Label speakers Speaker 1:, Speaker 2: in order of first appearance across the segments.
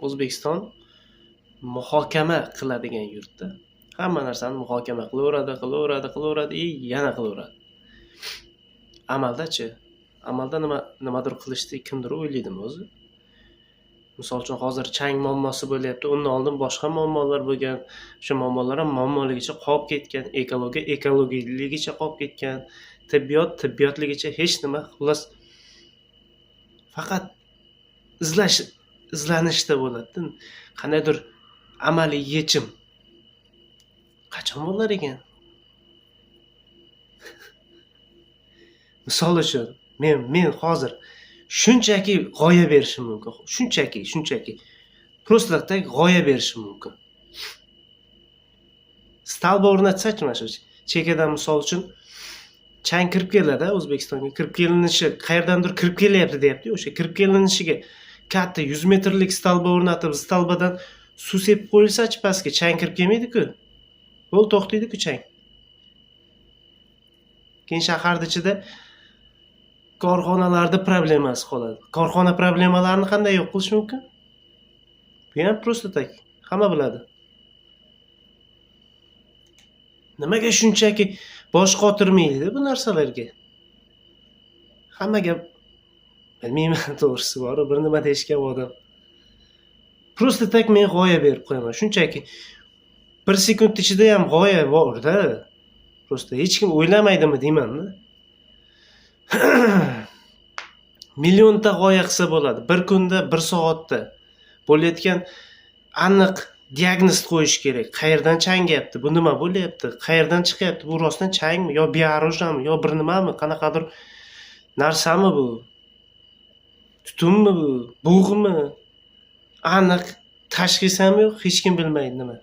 Speaker 1: O'zbekiston muhokama qiladigan yurtda. Hamma narsani muhokama qilaveradi, yana qilaveradi. Amalda-chi? Amalda nimadir qilishni kimdir o'ylaydimi o'zi? Misol uchun hozir chang muammosi bo'lyapti. Undan oldin boshqa muammolar bo'lgan. Shu muammolar ham muammoligicha qolib ketgan, ekologiyaligicha qolib ketgan, tibbiyotligicha hech nima, xullas faqat izlanishda bo'ladi. Qandaydir amaliy yechim qachon bo'lar ekan? Misol uchun men hozir shunchaki g'oya berishim mumkin. Shunchaki. Просто так g'oya berishim mumkin. Stalba o'rnatsa-chi mana shu chekkadan misol uchun chang kirib keladi, O'zbekistonga kirib kelinishi, qayerdandir kirib kelyapti deyapti. O'sha kirib kelinishiga katta 100 metrlik stalba o'rnatib, stalbadan suv sepib qo'yilsa-chi pastga chang kirib kelmaydi-ku. Yo'l to'xtaydi-ku chang. Keyin shaharning ichida korxonalarda problemasi qoladi. Korxona problemalarini qanday yo'q qilish mumkin? Bu ham просто так, hamma biladi. Nimaga shunchaki bosh qotirmaydi bu narsalarga? Hammaga bilmayman to'g'risi bor, bir nima deyishgan odam. Просто так men g'oya berib qo'yaman. Shunchaki 1 sekund ichida ham g'oya bor-da. Просто hech kim o'ylamaydimi deyman-da. Millionta g'oya qilsa bo'ladi. Bir kunda, bir soatda bo'layotgan aniq diagnoz qo'yish kerak. Qayerdan changyapti? Bu nima bo'lyapti? Qayerdan chiqyapti? Bu rostdan changmi yo biorojami yo bir nimami? Qanaqadir narsami bu? Tutunmi bu? Bug'mi? Aniq tashxis ham yo'q, hech kim bilmaydi nima.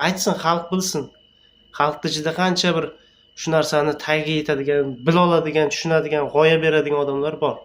Speaker 1: Aytsin, xalq bilsin. Xalqning ichida qancha bir shu narsani tagiga yetadigan, bila oladigan, tushunadigan, g'oya beradigan odamlar bor.